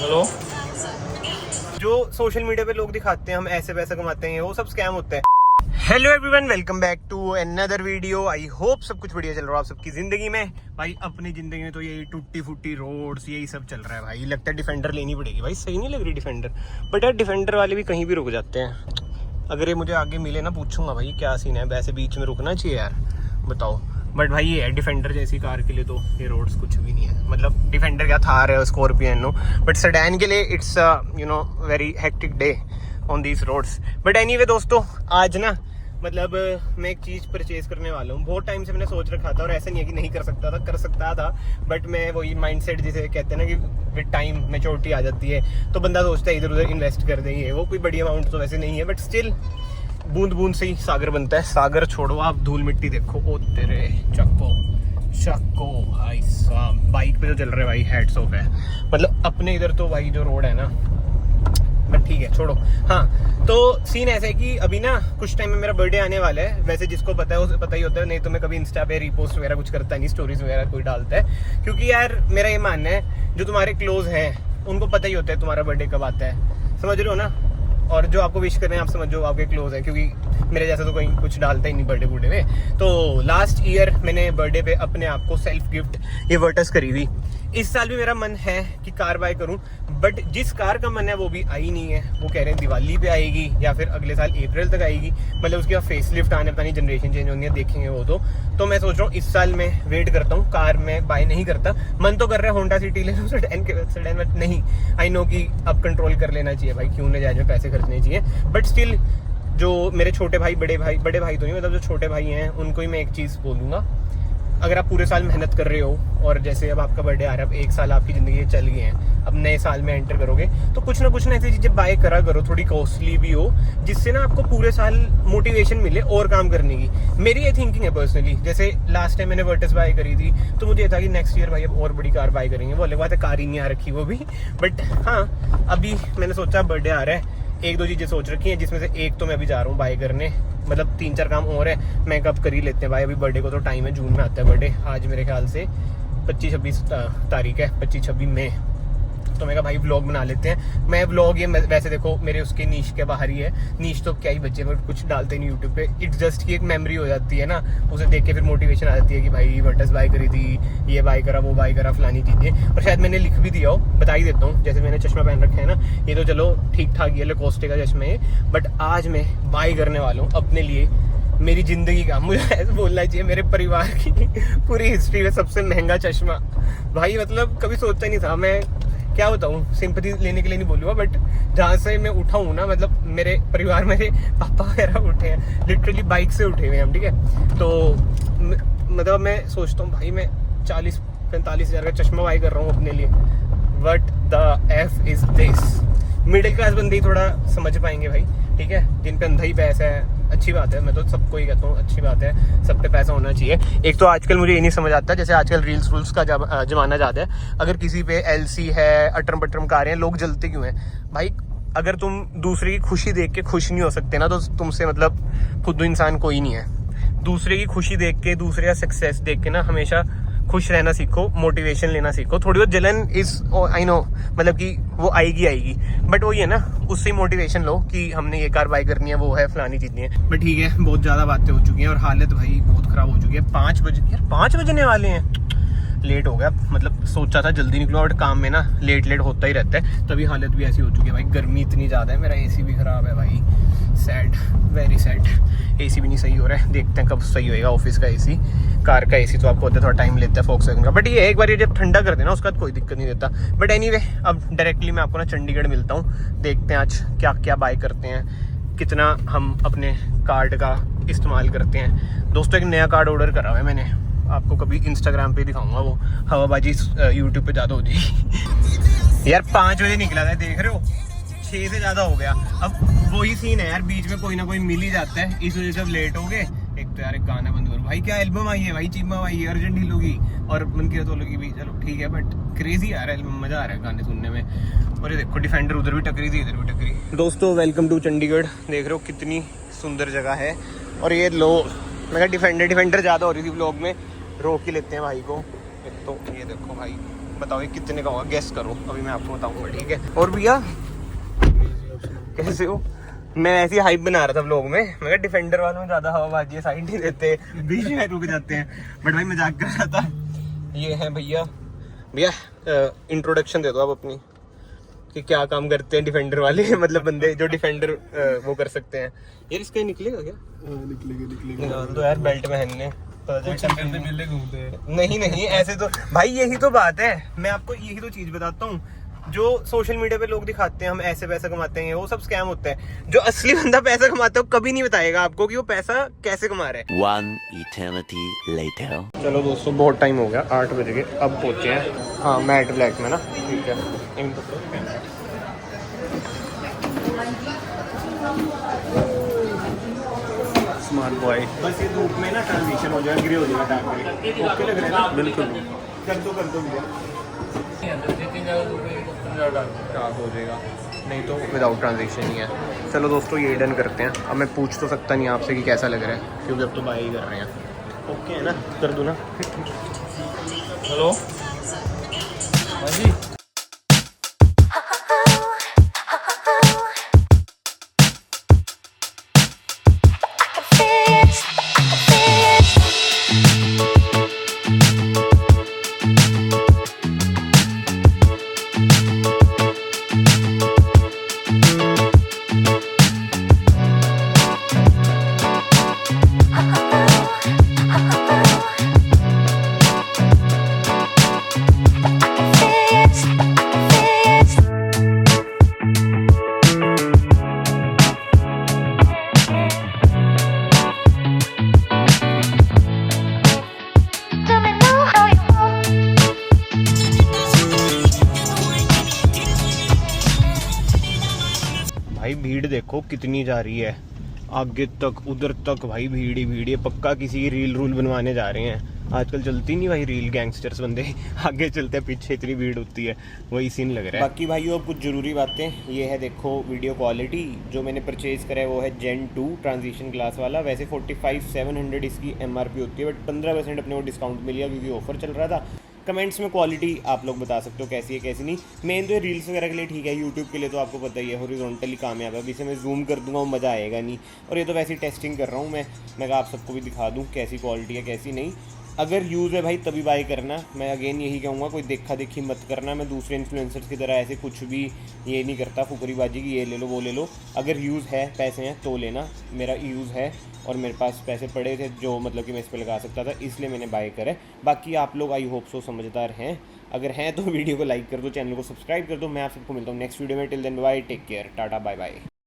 Hello. जो social media पे लोग दिखाते हैं हम ऐसे पैसे कमाते हैं, वो सब स्कैम होता है। Hello everyone, welcome back to another video. I hope सब कुछ बढ़िया चल रहा है आप सबकी जिंदगी में। भाई अपनी जिंदगी में तो यही टूटी फूटी रोड्स यही सब चल रहा है भाई। लगता है डिफेंडर लेनी पड़ेगी भाई, सही नहीं लग रही डिफेंडर। बट यार डिफेंडर वाले भी कहीं भी रुक जाते हैं। अगर ये मुझे आगे मिले ना, पूछूंगा भाई क्या सीन है, वैसे बीच में रुकना चाहिए यार, बताओ। बट भाई ये है, डिफेंडर जैसी कार के लिए तो ये रोड्स कुछ भी नहीं है। मतलब डिफेंडर क्या, थार है, स्कॉर्पियन, बट सेडान के लिए it's very hectic day on these roads. But anyway दोस्तों, आज ना मतलब मैं एक चीज़ परचेज करने वाला हूँ। बहुत टाइम से मैंने सोच रखा था, और ऐसा नहीं है कि नहीं कर सकता था, कर सकता था। बट मैं वही माइंडसेट जिसे कहते हैं ना कि विद टाइम मैच्योरिटी आ जाती है, तो बंदा सोचता है इधर उधर इन्वेस्ट कर देंगे। वो कोई बड़ी अमाउंट तो वैसे नहीं है, बट स्टिल बूंद बूंद से ही सागर बनता है। सागर छोड़ो, आप धूल मिट्टी देखो। ओ तेरे चक्को चक्को भाई साहब, बाइक पे जो चल रहे भाई, हेड्स ऑफ है। मतलब अपने इधर तो भाई जो रोड है ना, बट ठीक है छोड़ो। हाँ, तो सीन ऐसा है कि अभी ना कुछ टाइम में मेरा बर्थडे आने वाला है। वैसे जिसको पता है उसे पता ही होता है, नहीं तो मैं कभी इंस्टा पे रीपोस्ट वगैरह कुछ करता नहीं, स्टोरीज वगैरह कोई डालता है। क्योंकि यार मेरा ये मानना है, जो तुम्हारे क्लोज हैं उनको पता ही होता है तुम्हारा बर्थडे कब आता है, समझ रहे हो ना। और जो आपको विश कर रहे हैं, आप समझो आपके क्लोज है, क्योंकि मेरे जैसा तो कोई कुछ डालता ही नहीं बर्थडे बूडे में। तो लास्ट ईयर मैंने बर्थडे पे अपने आप को सेल्फ गिफ्ट ये वर्टस करी थी। इस साल भी मेरा मन है कि कार बाय करूं, बट जिस कार का मन है वो भी आई नहीं है। वो कह रहे हैं दिवाली पे आएगी या फिर अगले साल अप्रैल तक आएगी। मतलब उसके बाद फेस लिफ्ट आने, पता नहीं जनरेशन चेंज होनी है, देखेंगे वो तो मैं सोच रहा हूँ इस साल मैं वेट करता हूँ, कार में बाय नहीं करता। मन तो कर रहा है होंडा सिटी ले लो, सेडान में नहीं। आई नो कि अब कंट्रोल कर लेना चाहिए भाई, क्यों न जायज में पैसे खर्चने चाहिए। बट स्टिल जो मेरे छोटे भाई बड़े भाई तो नहीं, मतलब जो छोटे भाई हैं उनको ही मैं एक चीज़ बोलूँगा। अगर आप पूरे साल मेहनत कर रहे हो, और जैसे अब आपका बर्थडे आ रहा है, अब एक साल आपकी ज़िंदगी चल गए हैं, अब नए साल में एंटर करोगे, तो कुछ ना ऐसी चीज़ें बाय करा करो, थोड़ी कॉस्टली भी हो, जिससे ना आपको पूरे साल मोटिवेशन मिले और काम करने की। मेरी ये थिंकिंग है पर्सनली। जैसे लास्ट टाइम मैंने वर्टस बाय करी थी, तो मुझे था कि नेक्स्ट ईयर भाई अब और बड़ी कार बाय करेंगे। वो अलग बात है, कार ही नहीं आ रखी वो भी। बट हाँ, अभी मैंने सोचा बर्थडे आ रहा है, एक दो चीज़ें सोच रखी हैं, जिसमें से एक तो मैं अभी जा रहा हूँ बाय करने। मतलब 3-4 काम और है, मैं कब कर ही लेते हैं भाई। अभी बर्थडे को तो टाइम है, जून में आता है बर्थडे। आज मेरे ख्याल से 25-26 तारीख है, 25-26 मई। तो मैं कहा भाई व्लॉग बना लेते हैं। मैं व्लॉग ये वैसे देखो मेरे उसके नीश के बाहर ही है, नीश तो क्या ही बच्चे बट कुछ डालते नहीं यूट्यूब पे। इट्स जस्ट की एक मेमोरी हो जाती है ना, उसे देख के फिर मोटिवेशन आ जाती है कि भाई वर्टस बाय करी थी, ये बाय करा, वो बाय करा, फलानी चीज़ें। और शायद मैंने लिख भी दिया हो, बता ही देता हूँ। जैसे मैंने चश्मा पहन रखा है ना, ये तो चलो ठीक ठाक ये लेकोस्टे का चश्मा है, बट आज मैं बाय करने वाला हूँ अपने लिए, मेरी ज़िंदगी का, मुझे ऐसे बोलना चाहिए, मेरे परिवार की पूरी हिस्ट्री में सबसे महंगा चश्मा भाई। मतलब कभी सोचता नहीं था मैं, क्या बताऊँ, सिंपैथी लेने के लिए नहीं बोलूँगा, बट जहाँ से मैं उठा हूँ ना, मतलब मेरे परिवार में पापा वगैरह उठे हैं, लिटरली बाइक से उठे हुए हैं हम, ठीक है। तो मतलब मैं सोचता हूँ भाई मैं 40-45 हज़ार का चश्मा बाई कर रहा हूँ अपने लिए। But the F is this. Middle class बंदे ही थोड़ा समझ पाएंगे भाई, ठीक है, जिन पे अंधा ही पैसा है। अच्छी बात है, मैं तो सबको ही कहता हूँ अच्छी बात है, सब पे पैसा होना चाहिए। एक तो आजकल मुझे ये नहीं समझ आता, जैसे आजकल रील्स रूल्स का जमाना ज़्यादा है। अगर किसी पे एलसी है, अटरम पटरम कारें हैं, लोग जलते क्यों हैं भाई? अगर तुम दूसरे की खुशी देख के खुश नहीं हो सकते ना, तो तुमसे मतलब खुद इंसान कोई नहीं है। दूसरे की खुशी देख के, दूसरे का सक्सेस देख के ना हमेशा खुश रहना सीखो, मोटिवेशन लेना सीखो। थोड़ी बहुत जलन इज आई नो, मतलब कि वो आएगी, बट वही है ना, उससे ही मोटिवेशन लो कि हमने ये कार बाय करनी है, वो है फलानी चीजें हैं। बट ठीक है, बहुत ज़्यादा बातें हो चुकी हैं और हालत भाई बहुत ख़राब हो चुकी है। 5 बजे यार, 5 बजने वाले हैं, लेट हो गया। मतलब सोचा था जल्दी निकलो, और काम में ना लेट होता ही रहता है, तभी हालत भी ऐसी हो चुकी है भाई। गर्मी इतनी ज़्यादा है, मेरा एसी भी ख़राब है भाई, सैड, वेरी सैड। एसी भी नहीं सही हो रहा है, देखते हैं कब सही होएगा। ऑफिस का एसी, कार का एसी तो आपको होता है थोड़ा टाइम लेता है Volkswagen का, बट ये एक बार ये जब ठंडा कर देना उसका कोई दिक्कत नहीं देता। बट एनीवे, अब डायरेक्टली मैं आपको ना चंडीगढ़ मिलता हूँ, देखते हैं आज क्या क्या बाय करते हैं, कितना हम अपने कार्ड का इस्तेमाल करते हैं। दोस्तों एक नया कार्ड ऑर्डर करा हुआ है मैंने, आपको कभी इंस्टाग्राम पे दिखाऊंगा, वो हवाबाजी यूट्यूब पे ज़्यादा होती है यार। 5 बजे निकला था, देख रहे हो, 6 से ज़्यादा हो गया। अब वही सीन है यार, बीच में कोई ना कोई मिल ही जाता है, इस वजह से अब लेट हो गए। एक तो यार एक गाना बंद करो भाई, क्या एल्बम आई है भाई, चीमा आई है, अर्जेंट ढीलो की और मन की रतों की भी, चलो ठीक है, बट क्रेजी आ रहा है एल्बम, मज़ा आ रहा है गाने सुनने में। और ये देखो डिफेंडर उधर भी टकरी थी, इधर भी टकरी। दोस्तों वेलकम टू चंडीगढ़, देख रहे हो कितनी सुंदर जगह है। और ये लो, मैं कहा डिफेंडर ज़्यादा हो रही थी ब्लॉग में, रोक ही लेते हैं भाई को। एक तो ये देखो भाई बताओ ये कितने का होगा, गेस करो, अभी मैं आपको बताऊंगा, ठीक है। और भैया कैसे हो? मैं ऐसी हाइप बना रहा था व्लॉग में, मैं कहा डिफेंडर वालों में ज्यादा हवाबाजी है, साइड नहीं देते, बीच में रुक जाते हैं, बट भाई मजाक कर रहा था। ये है भैया, भैया इंट्रोडक्शन दे दो आप अपनी कि क्या काम करते हैं डिफेंडर वाले मतलब बंदे जो डिफेंडर वो कर सकते हैं। यार इसका निकलेगा क्या? निकलेगा निकाल दो यार, बेल्ट पहनने मिलने घूमते हैं। नहीं ऐसे तो भाई यही तो बात है, मैं आपको यही तो चीज बताता हूँ, जो सोशल मीडिया पे लोग दिखाते हैं हम ऐसे पैसा कमाते हैं, वो सब स्कैम होता है। जो असली बंदा पैसा कमाता है वो कभी नहीं बताएगा आपको कि वो पैसा कैसे कमा रहा है। One eternity later. चलो दोस्तों बहुत टाइम हो गया, 8 बज गए, अब पहुंचे हैं हाँ मैट ब्लैक में ना, ठीक है। स्मार्ट बॉय, बस ये धूप में ना ट्रांजिशन हो जाएगा, ग्रे हो जाएगा टाइम, ओके लग रहा है ना? बिल्कुल कर दो भैया, खराब हो जाएगा नहीं तो विदाउट ट्रांजेक्शन ही है। चलो दोस्तों ये डन करते हैं। अब मैं पूछ तो सकता नहीं आपसे कि कैसा लग रहा है, क्योंकि अब तो बाय ही कर रहे हैं। ओके है ना, कर दूँ ना? हेलो हाँ जी, भाई भीड़ देखो कितनी जा रही है, आगे तक उधर तक भाई भीड़ ही भीड़ है। पक्का किसी की रील रूल बनवाने जा रहे हैं, आजकल चलती नहीं भाई रील, गैंगस्टर्स बंदे आगे चलते हैं, पीछे इतनी भीड़ होती है, वही सीन लग रहा है। बाकी भाइयों अब कुछ ज़रूरी बातें, ये है देखो वीडियो क्वालिटी, जो मैंने परचेज़ करा है वो है Gen 2 ट्रांजिशन ग्लास वाला। वैसे 45,700 इसकी MRP होती है, बट 15% अपने को डिस्काउंट मिल गया क्योंकि ऑफर चल रहा था। कमेंट्स में क्वालिटी आप लोग बता सकते हो कैसी है कैसी नहीं। मेन तो रील्स वगैरह के लिए ठीक है, यूट्यूब के लिए तो आपको पता ही है हॉरिजॉन्टली कामयाब है। अभी से मैं जूम कर दूंगा वो मज़ा आएगा नहीं, और ये तो वैसे ही टेस्टिंग कर रहा हूँ मैं कहा आप सबको भी दिखा दूँ कैसी क्वालिटी है कैसी नहीं। अगर यूज़ है भाई तभी बाय करना। मैं अगेन यही कहूँगा, कोई देखा देखी मत करना। मैं दूसरे इन्फ्लुएंसर्स की तरह ऐसे कुछ भी ये नहीं करता फुकरीबाजी की, ये ले लो वो ले लो। अगर यूज़ है, पैसे हैं तो लेना। मेरा यूज़ है और मेरे पास पैसे पड़े थे जो मतलब कि मैं इस पर लगा सकता था, इसलिए मैंने बाय करे। बाकी आप लोग आई होप सो समझदार हैं, अगर हैं तो वीडियो को लाइक कर दो, चैनल को सब्सक्राइब कर दो। मैं आप सबको मिलता हूँ नेक्स्ट वीडियो में। Till then bye, take care, tata bye bye.